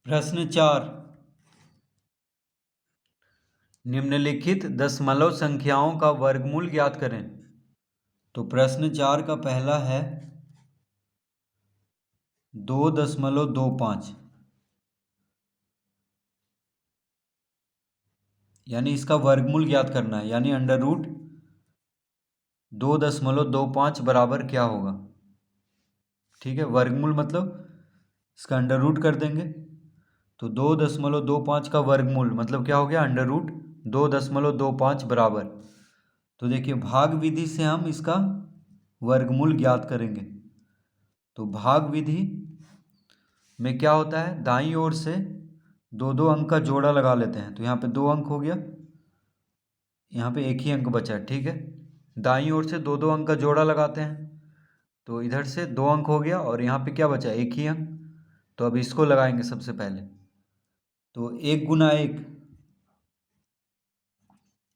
प्रश्न 4, निम्नलिखित दशमलव संख्याओं का वर्गमूल ज्ञात करें। तो प्रश्न 4 का पहला है 2.25, यानी इसका वर्गमूल ज्ञात करना है, यानी अंडर रूट 2.25 बराबर क्या होगा। ठीक है, वर्गमूल मतलब इसका अंडर रूट कर देंगे। तो 2.25 का वर्गमूल मतलब क्या हो गया, अंडर रूट 2.25 बराबर। तो देखिए भाग विधि से हम इसका वर्गमूल ज्ञात करेंगे। तो भाग विधि में क्या होता है, दाईं ओर से दो दो अंक का जोड़ा लगा लेते हैं। तो यहाँ पे 2 अंक हो गया, यहाँ पे एक ही अंक बचा। ठीक है, दाईं ओर से दो दो अंक का जोड़ा लगाते हैं। तो इधर से 2 अंक हो गया और यहाँ पे क्या बचा, एक ही अंक। तो अब इसको लगाएंगे सबसे पहले। तो 1 गुना 1,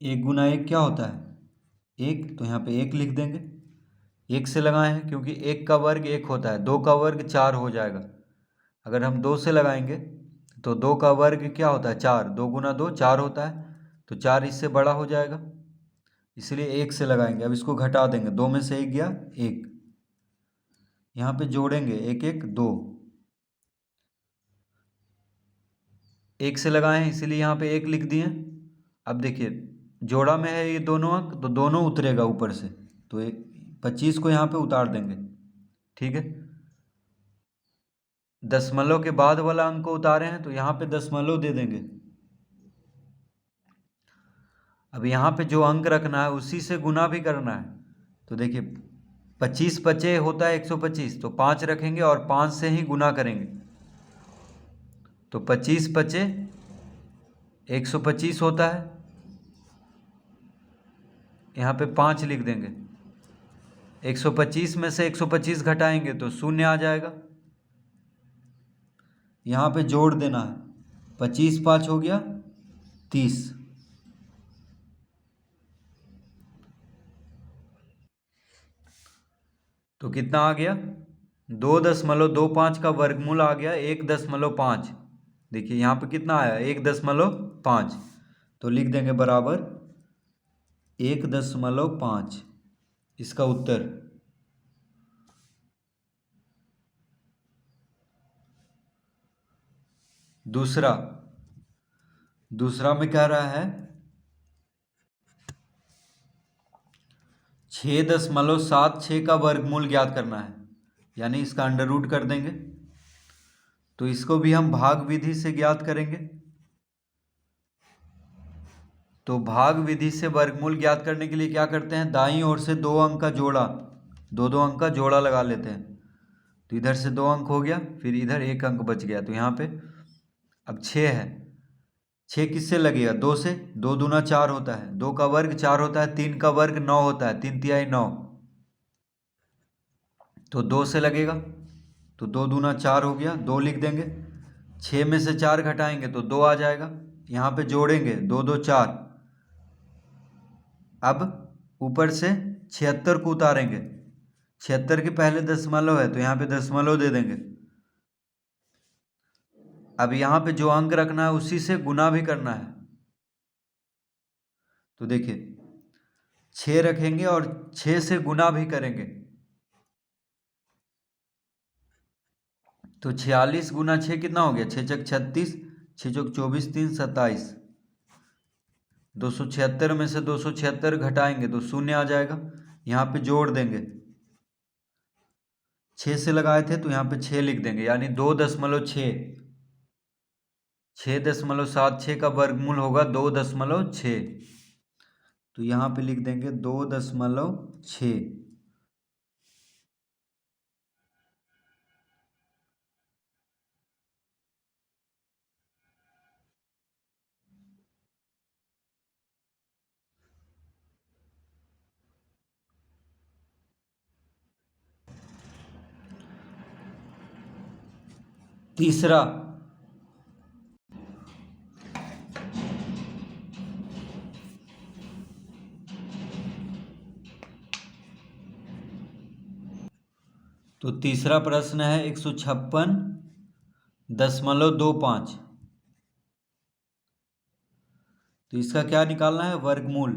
1 गुना 1 क्या होता है, 1। तो यहाँ पे 1 लिख देंगे। 1 से लगाए हैं क्योंकि 1 का वर्ग 1 होता है, 2 का वर्ग 4 हो जाएगा। अगर हम 2 से लगाएंगे तो 2 का वर्ग क्या होता है, 4। 2 गुना 2 4 होता है, तो 4 इससे बड़ा हो जाएगा, इसलिए 1 से लगाएंगे। अब इसको घटा देंगे, 2 में से 1 गया 1, यहाँ पे जोड़ेंगे 1 1 2, 1 से लगाए हैं इसीलिए यहाँ पे 1 लिख दिए। अब देखिए जोड़ा में है ये दोनों अंक, तो दोनों उतरेगा ऊपर से। तो 25 को यहाँ पे उतार देंगे। ठीक है, दशमलव के बाद वाला अंक को उतारे हैं तो यहाँ पे दशमलव दे देंगे। अब यहाँ पे जो अंक रखना है उसी से गुना भी करना है। तो देखिए 25 पचे होता है 125, तो 5 रखेंगे और 5 से ही गुना करेंगे। तो 25 पचे 125 होता है, यहाँ पे 5 लिख देंगे। 125 में से 125 घटाएंगे तो 0 आ जाएगा। यहाँ पे जोड़ देना है, 25 5 हो गया 30। तो कितना आ गया, 2.25 का वर्गमूल आ गया 1.5। देखिए यहाँ पे कितना आया, 1.5। तो लिख देंगे बराबर 1.5, इसका उत्तर। दूसरा में कह रहा है 6.76 का वर्गमूल ज्ञात करना है, यानी इसका अंडर रूट कर देंगे। तो इसको भी हम भाग विधि से ज्ञात करेंगे। तो भाग विधि से वर्गमूल ज्ञात करने के लिए क्या करते हैं, दाईं ओर से 2 अंक का जोड़ा, दो दो अंक का जोड़ा लगा लेते हैं। तो इधर से 2 अंक हो गया, फिर इधर 1 अंक बच गया। तो यहाँ पे अब 6 है, 6 किससे लगेगा, 2 से। 2 दूना 4 होता है, 2 का वर्ग 4 होता है, 3 का वर्ग 9 होता है, 3 तिहाई 9। तो 2 से लगेगा, तो 2 दूना 4 हो गया, 2 लिख देंगे। 6 में से 4 घटाएंगे तो 2 आ जाएगा, यहाँ पे जोड़ेंगे 2 2 4। अब ऊपर से 76 को उतारेंगे, 76 के पहले दशमलव है तो यहाँ पे दशमलव दे देंगे। अब यहाँ पे जो अंक रखना है उसी से गुना भी करना है। तो देखिए 6 रखेंगे और 6 से गुना भी करेंगे। तो 46 गुना 6 कितना हो गया, 6 छक 36, 6 चौक 24, 3 27। 276 में से 276 घटाएंगे तो 0 आ जाएगा, यहाँ पे जोड़ देंगे। 6 से लगाए थे तो यहाँ पे 6 लिख देंगे, यानी 2.6। 6.76 का वर्गमूल होगा 2.6। तो यहाँ पे लिख देंगे 2.6। तीसरा, तो तीसरा प्रश्न है 156 0.25। तो इसका क्या निकालना है? वर्गमूल,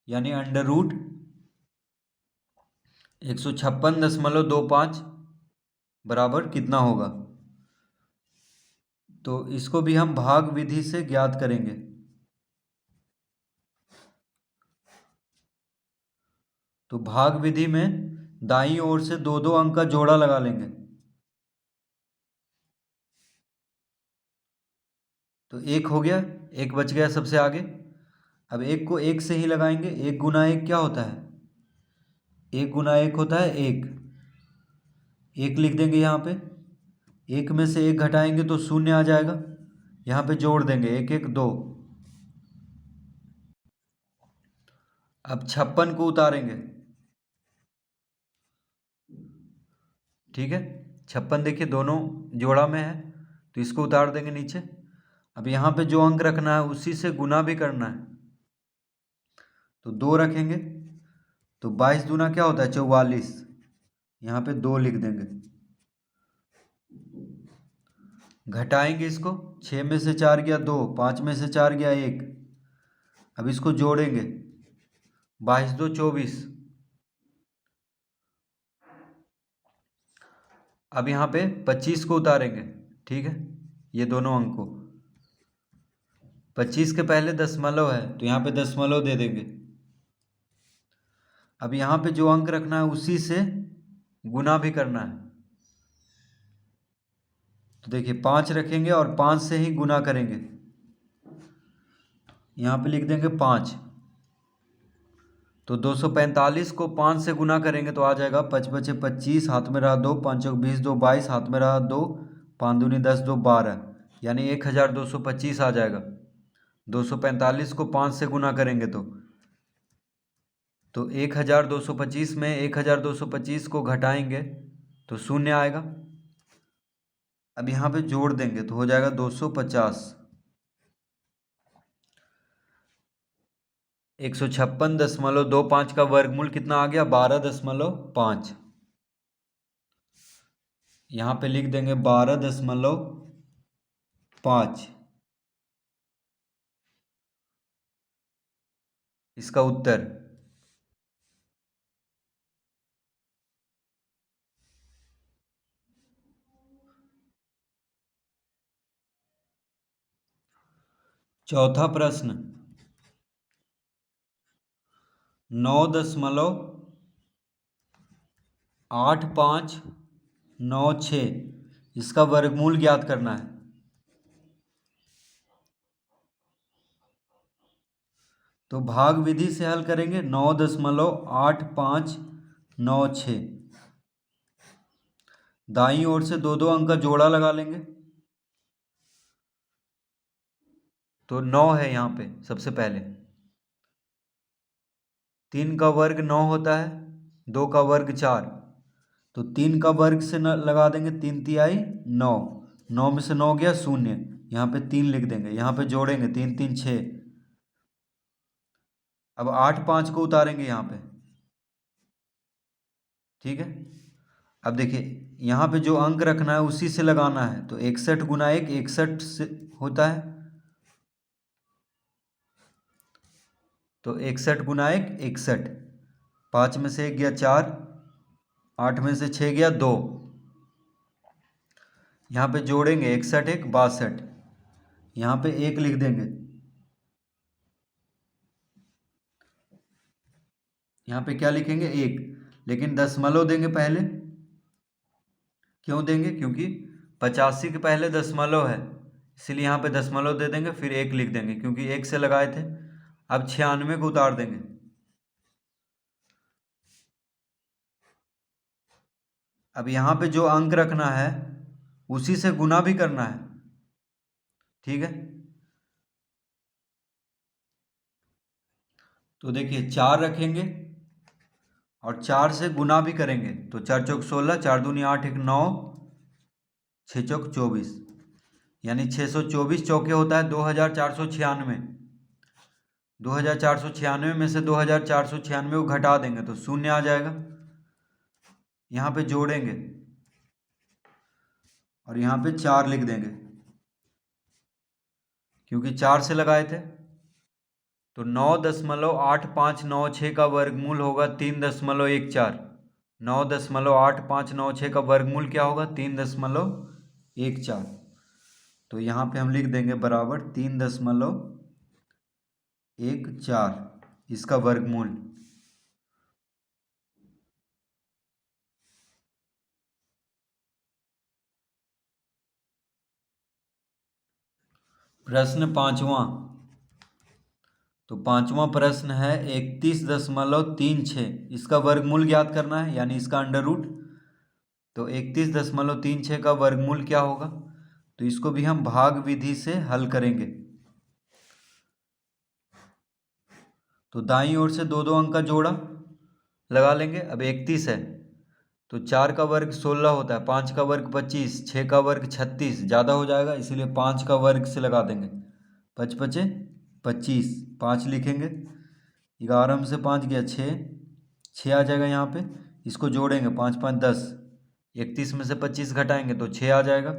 यानी अंडर रूट 156.25 बराबर कितना होगा? तो इसको भी हम भाग विधि से ज्ञात करेंगे। तो भाग विधि में दाईं ओर से दो दो अंक का जोड़ा लगा लेंगे। तो एक हो गया, एक बच गया सबसे आगे। अब एक को एक से ही लगाएंगे। एक गुना एक क्या होता है? एक गुना एक होता है एक। एक लिख देंगे यहाँ पे। एक में से एक घटाएंगे तो शून्य आ जाएगा। यहाँ पे जोड़ देंगे, एक एक दो। अब 56 को उतारेंगे। ठीक है, 56 देखिए दोनों जोड़ा में है, तो इसको उतार देंगे नीचे। अब यहाँ पे जो अंक रखना है उसी से गुना भी करना है, तो 2 रखेंगे। तो 22 दूना क्या होता है? 44। यहाँ पे 2 लिख देंगे। घटाएंगे इसको, 6 में से 4 गया 2, 5 में से 4 गया 1। अब इसको जोड़ेंगे, 22 2 24। अब यहाँ पे 25 को उतारेंगे। ठीक है, ये दोनों अंक को 25 के पहले दशमलव है तो यहाँ पे दशमलव दे देंगे। अब यहाँ पे जो अंक रखना है उसी से गुना भी करना है। तो देखिए 5 रखेंगे और 5 से ही गुना करेंगे। यहाँ पे लिख देंगे 5। तो 245 को 5 से गुना करेंगे तो आ जाएगा 5 बचे 25, हाथ में रहा 2, 5 चौक 20, 2 22, हाथ में रहा 2, 5 दूनी 10, 2 12, यानी 1225 आ जाएगा। 245 को 5 से गुना करेंगे तो 1225 में 1225 को घटाएंगे तो शून्य आएगा। अब यहाँ पे जोड़ देंगे तो हो जाएगा 250। 156.25 का वर्गमूल कितना आ गया? 12.5। यहाँ पे लिख देंगे 12.5 इसका उत्तर। चौथा प्रश्न, 9.8596 इसका वर्गमूल ज्ञात करना है। तो भाग विधि से हल करेंगे। 9.8596, दाईं ओर से दो दो अंक का जोड़ा लगा लेंगे। तो 9 है यहाँ पे सबसे पहले। 3 का वर्ग 9 होता है, 2 का वर्ग 4। तो 3 का वर्ग से न लगा देंगे, 3 तिहाई 9, 9 में से 9 गया शून्य, यहाँ पे 3 लिख देंगे। यहाँ पे जोड़ेंगे 3 3 6। अब 8 5 को उतारेंगे यहाँ पे। ठीक है, अब देखिए यहाँ पे जो अंक रखना है उसी से लगाना है। तो 61 गुना 1 61 से होता है। तो 61 गुना 1 61। 5 में से 1 गया 4, 8 में से 6 गया 2। यहाँ पे जोड़ेंगे 61 1 62, यहाँ पे 1 लिख देंगे। यहाँ पे क्या लिखेंगे? 1, लेकिन दशमलव देंगे पहले। क्यों देंगे? क्योंकि 85 के पहले दशमलव है, इसलिए यहाँ पे दशमलव दे देंगे, फिर 1 लिख देंगे क्योंकि 1 से लगाए थे। अब 96 को उतार देंगे। अब यहाँ पे जो अंक रखना है उसी से गुना भी करना है। ठीक है, तो देखिए 4 रखेंगे और 4 से गुना भी करेंगे। तो 4 चौक 16, 4 दूनी 8 1 9, 6 चौक 24, यानी 624 चौके होता है 2496। 2496 में से 2496 को घटा देंगे तो शून्य आ जाएगा। यहाँ पे जोड़ेंगे और यहाँ पे 4 लिख देंगे क्योंकि 4 से लगाए थे। तो 9.8596 का वर्गमूल होगा 3.14। 9.8596 का वर्गमूल क्या होगा? 3.14। तो यहाँ पे हम लिख देंगे बराबर 3.14 इसका वर्गमूल। प्रश्न 5वां। तो 5वां प्रश्न है 31.36 इसका वर्गमूल ज्ञात करना है, यानी इसका अंडर रूट। तो 31.36 का वर्गमूल क्या होगा? तो इसको भी हम भाग विधि से हल करेंगे। तो दाईं ओर से दो दो अंक का जोड़ा लगा लेंगे। अब 31 है तो 4 का वर्ग 16 होता है, 5 का वर्ग 25, 6 का वर्ग 36, ज़्यादा हो जाएगा इसलिए 5 का वर्ग से लगा देंगे। 5 पचे 25, 5 लिखेंगे। 11 में से 5 गया 6 आ जाएगा यहाँ पे। इसको जोड़ेंगे 5 5 10, 31 में से 25 घटाएंगे तो 6 आ जाएगा।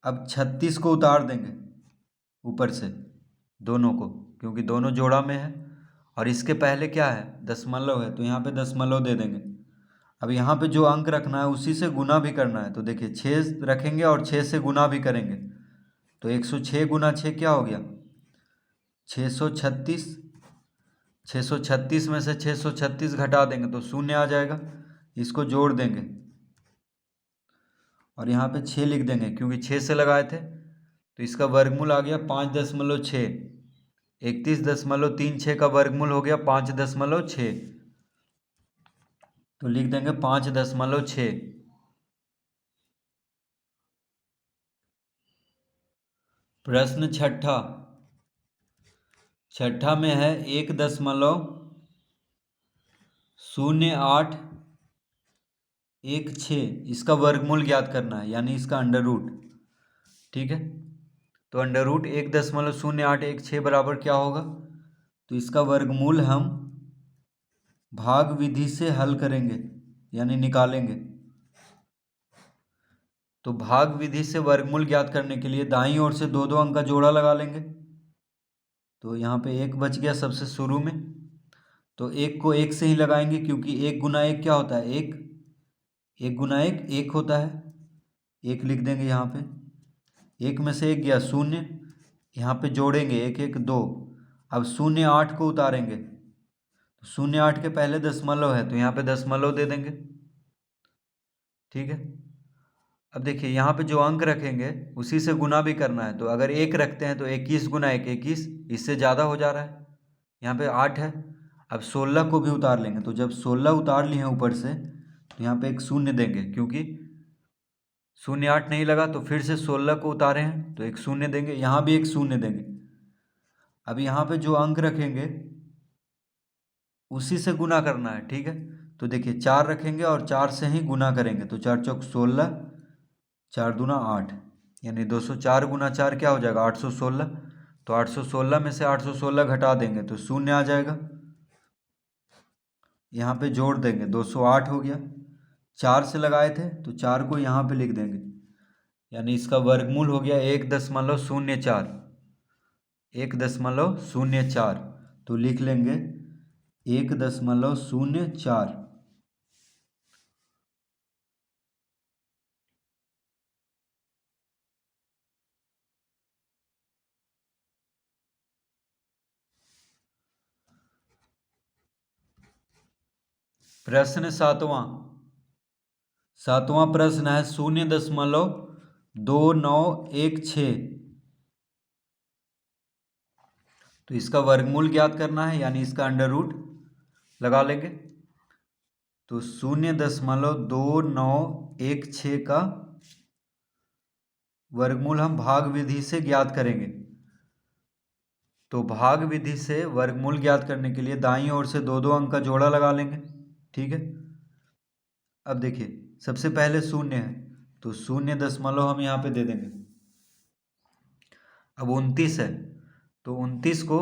अब 36 को उतार देंगे ऊपर से दोनों को, क्योंकि दोनों जोड़ा में है और इसके पहले क्या है? दशमलव है, तो यहाँ पे दशमलव दे देंगे। अब यहाँ पे जो अंक रखना है उसी से गुना भी करना है। तो देखिए 6 रखेंगे और 6 से गुना भी करेंगे। तो 106 गुना 6 क्या हो गया? 636। 636 में से 636 घटा देंगे तो 0 आ जाएगा। इसको जोड़ देंगे और यहाँ पे 6 लिख देंगे क्योंकि 6 से लगाए थे। तो इसका वर्गमूल आ गया 5.6। 31.36 का वर्गमूल हो गया 5.6। तो लिख देंगे 5.6। प्रश्न छठा। छठा में है 1.0816 इसका वर्गमूल ज्ञात करना है, यानी इसका अंडर रूट। ठीक है, तो अंडर रूट 1.0816 बराबर क्या होगा? तो इसका वर्गमूल हम भाग विधि से हल करेंगे, यानी निकालेंगे। तो भाग विधि से वर्गमूल ज्ञात करने के लिए दाईं ओर से दो दो अंक का जोड़ा लगा लेंगे। तो यहाँ पे 1 बच गया सबसे शुरू में, तो 1 को 1 से ही लगाएंगे क्योंकि 1 गुना 1 क्या होता है? 1। 1 गुना 1 1 होता है। 1 लिख देंगे यहाँ पे। 1 में से 1 गया 0, यहाँ पे जोड़ेंगे 1 1 2। अब 0 8 को उतारेंगे, 0 8 के पहले दशमलव है तो यहाँ पे दशमलव दे देंगे। ठीक है, अब देखिए यहाँ पे जो अंक रखेंगे उसी से गुना भी करना है। तो अगर 1 रखते हैं तो 21 गुना 1 21, इससे ज़्यादा हो जा रहा है। यहाँ पे 8 है। अब 16 को भी उतार लेंगे, तो जब 16 उतार लिए हैं ऊपर से तो यहाँ पे एक 0 देंगे क्योंकि 0 8 नहीं लगा। तो फिर से 16 को उतारे हैं तो एक 0 देंगे, यहाँ भी एक 0 देंगे। अब यहाँ पे जो अंक रखेंगे उसी से गुना करना है। ठीक है, तो देखिए 4 रखेंगे और 4 से ही गुना करेंगे। तो 4 चौक 16, 4 दूना 8, यानी 204 गुना 4 क्या हो जाएगा? 816। तो 816 में से 816 घटा देंगे तो 0 आ जाएगा। यहाँ पे जोड़ देंगे 208 हो गया। 4 से लगाए थे तो 4 को यहाँ पे लिख देंगे, यानी इसका वर्गमूल हो गया 1.04। 1.04 तो लिख लेंगे 1.04। प्रश्न सातवां। सातवां प्रश्न है 0.2916। तो इसका वर्गमूल ज्ञात करना है, यानी इसका अंडर रूट लगा लेंगे। तो 0.2916 का वर्गमूल हम भाग विधि से ज्ञात करेंगे। तो भाग विधि से वर्गमूल ज्ञात करने के लिए दाईं ओर से दो दो अंक का जोड़ा लगा लेंगे। ठीक है, अब देखिए सबसे पहले 0 है तो 0 हम यहाँ पे दे देंगे। अब 29 है तो 29 को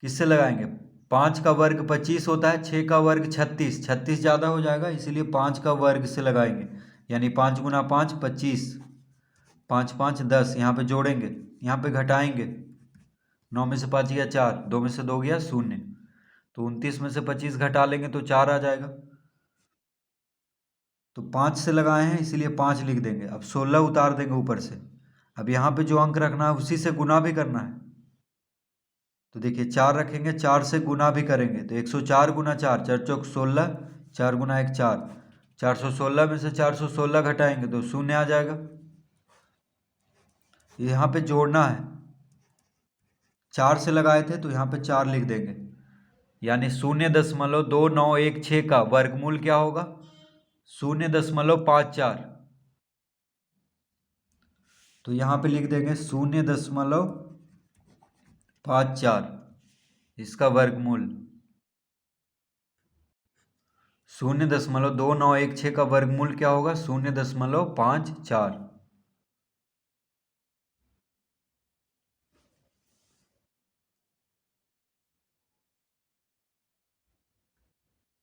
किससे लगाएंगे? 5 का वर्ग 25 होता है, 6 का वर्ग 36, 36 ज़्यादा हो जाएगा इसीलिए 5 का वर्ग से लगाएंगे, यानी 5 × 5 25, 5 5 10, यहाँ पे जोड़ेंगे, यहाँ पे घटाएंगे, 9 में से 5 गया 4, 2 में से 2 गया 0, तो 29 में से 25 घटा लेंगे तो 4 आ जाएगा। तो 5 से लगाए हैं इसीलिए 5 लिख देंगे। अब 16 उतार देंगे ऊपर से। अब यहाँ पे जो अंक रखना है उसी से गुना भी करना है। तो देखिए 4 रखेंगे, 4 से गुना भी करेंगे, तो 104 × 4, 4 चौक 16, 4 × 1 4, 416 में से 416 घटाएंगे तो 0 आ जाएगा। यहाँ पे जोड़ना है, 4 से लगाए थे तो यहाँ पे 4 लिख देंगे, यानी 0.2916 का वर्गमूल क्या होगा? 0.54। तो यहाँ पे लिख देंगे 0.54 इसका वर्गमूल। 0.2916 का वर्गमूल क्या होगा? 0.54।